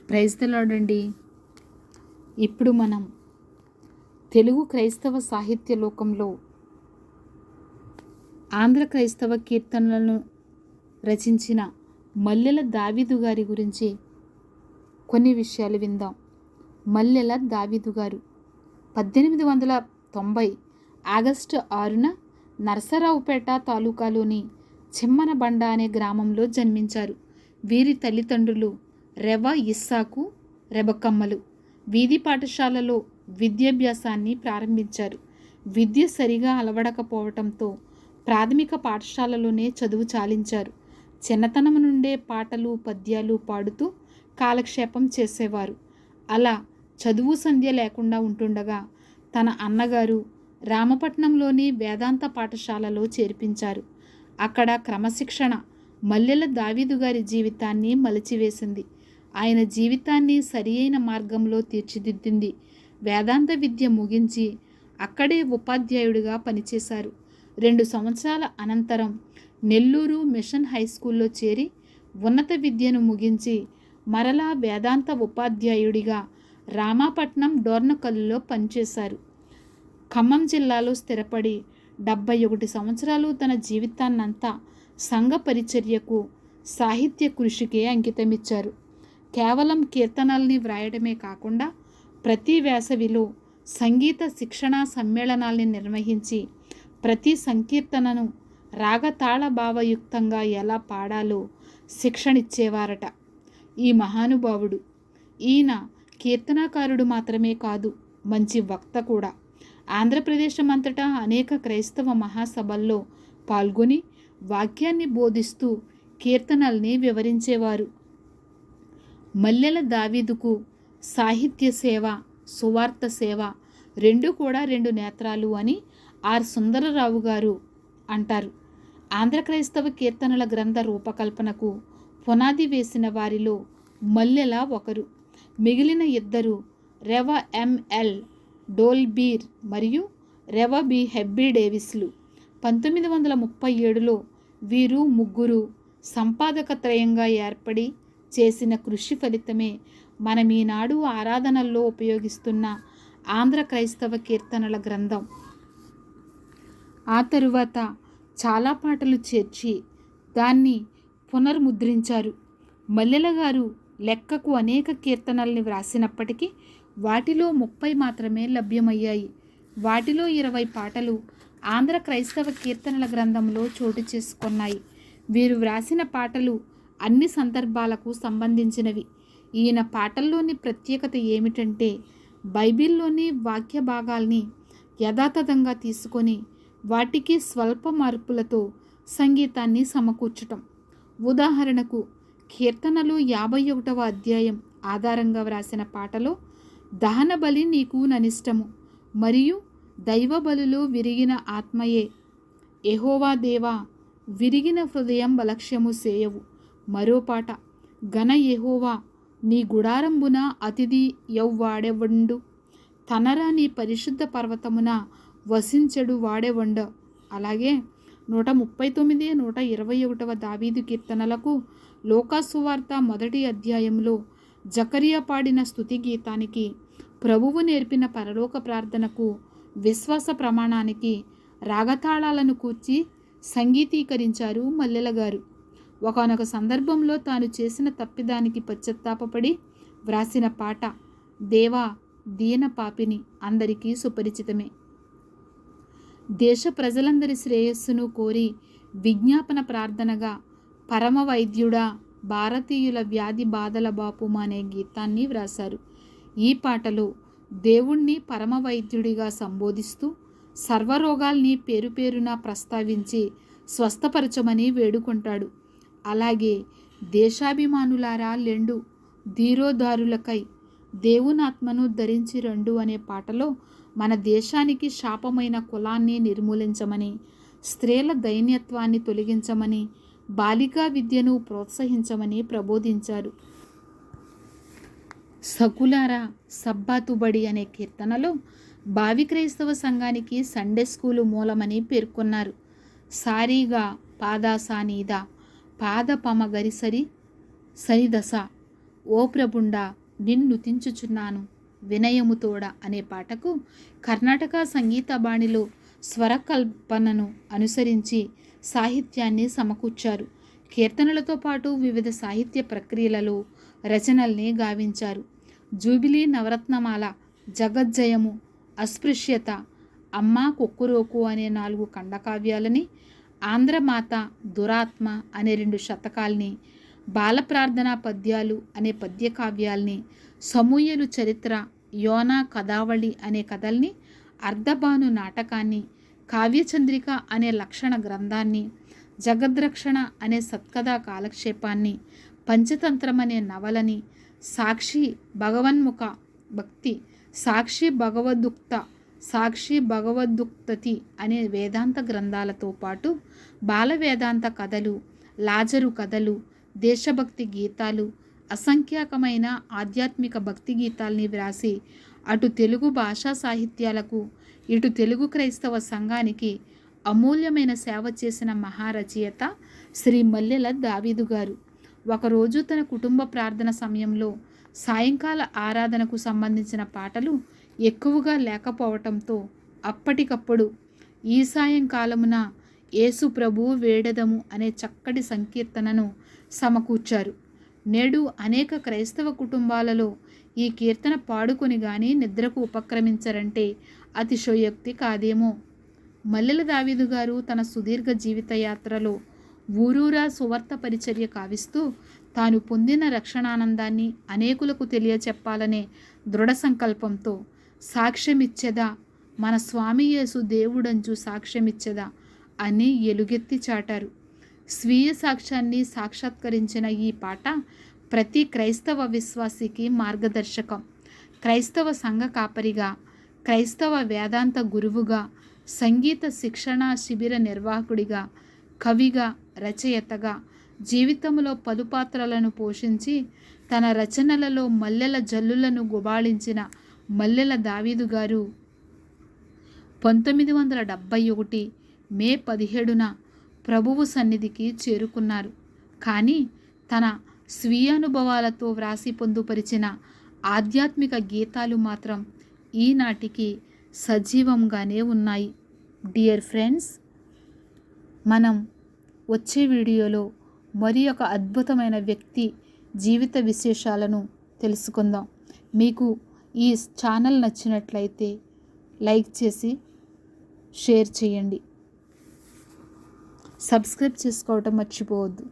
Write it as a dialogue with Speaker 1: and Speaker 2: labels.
Speaker 1: Praise the lord అండి. ఇప్పుడు మనం తెలుగు క్రైస్తవ సాహిత్య లోకంలో ఆంధ్ర క్రైస్తవ కీర్తనలను రచించిన మల్లెల దావీదు గారి గురించి కొన్ని విషయాలు విందాం. మల్లెల దావీదు గారు 1890 ఆగస్టు 6న నరసరావుపేట తాలూకాలోని చిమ్మనబండ అనే గ్రామంలో జన్మించారు. వీరి తల్లిదండ్రులు రెవ ఇస్సాకు, రెబకమ్మలు. వీధి పాఠశాలలో విద్యాభ్యాసాన్ని ప్రారంభించారు. విద్య సరిగా అలవడకపోవటంతో ప్రాథమిక పాఠశాలలోనే చదువు చాలించారు. చిన్నతనం నుండే పాటలు పద్యాలు పాడుతూ కాలక్షేపం చేసేవారు. అలా చదువు సంధ్య లేకుండా ఉంటుండగా తన అన్నగారు రామపట్నంలోని వేదాంత పాఠశాలలో చేర్పించారు. అక్కడ క్రమశిక్షణ మల్లెల దావీదు గారి జీవితాన్ని మలిచివేసింది. ఆయన జీవితాన్ని సరి అయిన మార్గంలో తీర్చిదిద్దింది. వేదాంత విద్య ముగించి అక్కడే ఉపాధ్యాయుడిగా పనిచేశారు. 2 సంవత్సరాల అనంతరం నెల్లూరు మిషన్ హై స్కూల్లో చేరి ఉన్నత విద్యను ముగించి మరలా వేదాంత ఉపాధ్యాయుడిగా రామాపట్నం డోర్నకల్లులో పనిచేశారు. ఖమ్మం జిల్లాలో స్థిరపడి 71 సంవత్సరాలు తన జీవితాన్నంతా సంఘ పరిచర్యకు, సాహిత్య కృషికే అంకితమిచ్చారు. కేవలం కీర్తనల్ని వ్రాయడమే కాకుండా ప్రతి వేసవిలో సంగీత శిక్షణా సమ్మేళనాల్ని నిర్వహించి ప్రతి సంకీర్తనను రాగతాళ భావయుక్తంగా ఎలా పాడాలో శిక్షణిచ్చేవారట. ఈ మహానుభావుడు ఈయన కీర్తనాకారుడు మాత్రమే కాదు, మంచి వక్త కూడా. ఆంధ్రప్రదేశమంతటా అనేక క్రైస్తవ మహాసభల్లో పాల్గొని వాక్యాన్ని బోధిస్తూ కీర్తనల్ని వివరించేవారు. మల్లెల దావీదుకు సాహిత్య సేవ, సువార్త సేవ రెండు కూడా 2 నేత్రాలు అని ఆర్ సుందరరావు గారు అంటారు. ఆంధ్ర క్రైస్తవ కీర్తనల గ్రంథ రూపకల్పనకు పునాది వేసిన వారిలో మల్లెల ఒకరు. మిగిలిన ఇద్దరు రెవ ఎంఎల్ డోల్బీర్ మరియు రెవ బి హెబ్బీ డేవిస్లు. 1937లో వీరు ముగ్గురు సంపాదకత్రయంగా ఏర్పడి చేసిన కృషి ఫలితమే మనం ఈనాడు ఆరాధనల్లో ఉపయోగిస్తున్న ఆంధ్ర క్రైస్తవ కీర్తనల గ్రంథం. ఆ తరువాత చాలా పాటలు చేర్చి దాన్ని పునర్ముద్రించారు. మల్లెల గారు లెక్కకు అనేక కీర్తనల్ని వ్రాసినప్పటికీ వాటిలో 30 మాత్రమే లభ్యమయ్యాయి. వాటిలో 20 పాటలు ఆంధ్ర క్రైస్తవ కీర్తనల గ్రంథంలో చోటు చేసుకున్నాయి. వీరు వ్రాసిన పాటలు అన్ని సందర్భాలకు సంబంధించినవి. ఈయన పాటల్లోని ప్రత్యేకత ఏమిటంటే బైబిల్లోని వాక్య భాగాల్ని యథాతథంగా తీసుకొని వాటికి స్వల్ప మార్పులతో సంగీతాన్ని సమకూర్చటం. ఉదాహరణకు కీర్తనలు 51వ అధ్యాయం ఆధారంగా వ్రాసిన పాటలో దహన బలి నీకు ననిష్టము మరియు దైవ బలులో విరిగిన ఆత్మయే యెహోవా దేవా విరిగిన హృదయం బలక్ష్యము సేయవు. మరో పాట ఘన యెహోవా నీ గుడారంబున అతిథి యౌవాడెవండు తనరా నీ పరిశుద్ధ పర్వతమున వసించెడు వాడెవండ. అలాగే 139, 121వ దావీదు కీర్తనలకు లోకాసువార్త 1వ అధ్యాయంలో జకరియా పాడిన స్తుతి గీతానికి, ప్రభువు నేర్పిన పరలోక ప్రార్థనకు, విశ్వాస ప్రమాణానికి రాగతాళాలను కూర్చి సంగీతీకరించారు మల్లెల గారు. ఒకానొక సందర్భంలో తాను చేసిన తప్పిదానికి పశ్చాత్తాపపడి వ్రాసిన పాట దేవా దీన పాపిని అందరికీ సుపరిచితమే. దేశ ప్రజలందరి శ్రేయస్సును కోరి విజ్ఞాపన ప్రార్థనగా పరమ వైద్యుడా భారతీయుల వ్యాధి బాధల బాపుమా అనే గీతాన్ని వ్రాశారు. ఈ పాటలో దేవుణ్ణి పరమ వైద్యుడిగా సంబోధిస్తూ సర్వరోగాల్ని పేరు పేరున ప్రస్తావించి స్వస్థపరచమని వేడుకుంటాడు. అలాగే దేశాభిమానులారా లెండు ధీరోదారులకై దేవునాత్మను ధరించి రండు అనే పాటలో మన దేశానికి శాపమైన కులాన్ని నిర్మూలించమని, స్త్రీల దైన్యత్వాన్ని తొలగించమని, బాలికా విద్యను ప్రోత్సహించమని ప్రబోధించారు. సకులారా సబ్బాతుబడి అనే కీర్తనలో భావి క్రైస్తవ సంఘానికి సండే స్కూలు మూలమని పేర్కొన్నారు. సారీగా పాదాసానీద పాద పమ గరిసరి సరిదశ ఓ ప్రభుండా నిన్నుతించుచున్నాను వినయముతోడ అనే పాటకు కర్ణాటక సంగీత బాణిలో స్వరకల్పనను అనుసరించి సాహిత్యాన్ని సమకూర్చారు. కీర్తనలతో పాటు వివిధ సాహిత్య ప్రక్రియలలో రచనల్ని గావించారు. జూబిలీ నవరత్నమాల, జగజ్జయము, అస్పృశ్యత, అమ్మా కొక్కురోకు అనే 4 ఖండకావ్యాలని, ఆంధ్రమాత, దురాత్మ అనే 2 శతకాల్ని, బాలప్రార్థనా పద్యాలు అనే పద్యకావ్యాల్ని, సమూయేలు చరిత్ర, యోనా కథావళి అనే కథల్ని, అర్ధభాను నాటకాన్ని, కావ్యచంద్రిక అనే లక్షణ గ్రంథాన్ని, జగద్రక్షణ అనే సత్కథా కాలక్షేపాన్ని, పంచతంత్రం అనే నవలని, సాక్షి భగవన్ముఖ భక్తి, సాక్షి భగవదుక్తతి అనే వేదాంత గ్రంథాలతో పాటు బాల వేదాంత కథలు, లాజరు కథలు, దేశభక్తి గీతాలు, అసంఖ్యాకమైన ఆధ్యాత్మిక భక్తి గీతాల్ని వ్రాసి అటు తెలుగు భాషా సాహిత్యాలకు ఇటు తెలుగు క్రైస్తవ సంఘానికి అమూల్యమైన సేవ చేసిన మహారచయిత శ్రీ మల్లెల దావీదు గారు. ఒకరోజు తన కుటుంబ ప్రార్థన సమయంలో సాయంకాల ఆరాధనకు సంబంధించిన పాటలు ఎక్కువగా లేకపోవటంతో అప్పటికప్పుడు ఈ సాయంకాలమున యేసు ప్రభు వేడెదము అనే చక్కటి సంకీర్తనను సమకూర్చారు. నేడు అనేక క్రైస్తవ కుటుంబాలలో ఈ కీర్తన పాడుకొని గాని నిద్రకు ఉపక్రమించరంటే అతిశయోక్తి కాదేమో. మల్లెల దావీదు గారు తన సుదీర్ఘ జీవిత యాత్రలో ఊరూరా సువార్త పరిచర్య కావిస్తూ తాను పొందిన రక్షణానందాన్ని అనేకులకు తెలియచెప్పాలనే దృఢ సంకల్పంతో సాక్ష్యమిచ్చెదా, మన స్వామి యేసు దేవుడంచు సాక్ష్యమిచ్చెదా అని ఎలుగెత్తి చాటారు. స్వీయ సాక్ష్యాన్ని సాక్షాత్కరించిన ఈ పాట ప్రతి క్రైస్తవ విశ్వాసికి మార్గదర్శకం. క్రైస్తవ సంఘ కాపరిగా, క్రైస్తవ వేదాంత గురువుగా, సంగీత శిక్షణ శిబిర నిర్వాహకుడిగా, కవిగా, రచయితగా జీవితంలో పలు పాత్రలను పోషించి తన రచనలలో మల్లెల జల్లులను గుబాళించిన మల్లెల దావీదు గారు 1971 మే 17న ప్రభువు సన్నిధికి చేరుకున్నారు. కానీ తన స్వీయానుభవాలతో వ్రాసి పొందుపరిచిన ఆధ్యాత్మిక గీతాలు మాత్రం ఈనాటికి సజీవంగానే ఉన్నాయి. డియర్ ఫ్రెండ్స్, మనం వచ్చే వీడియోలో మరి ఒక అద్భుతమైన వ్యక్తి జీవిత విశేషాలను తెలుసుకుందాం. మీకు ఈ ఛానల్ నచ్చినట్లయితే లైక్ చేసి షేర్ చేయండి. సబ్స్క్రైబ్ చేసుకోవటం మర్చిపోవద్దు.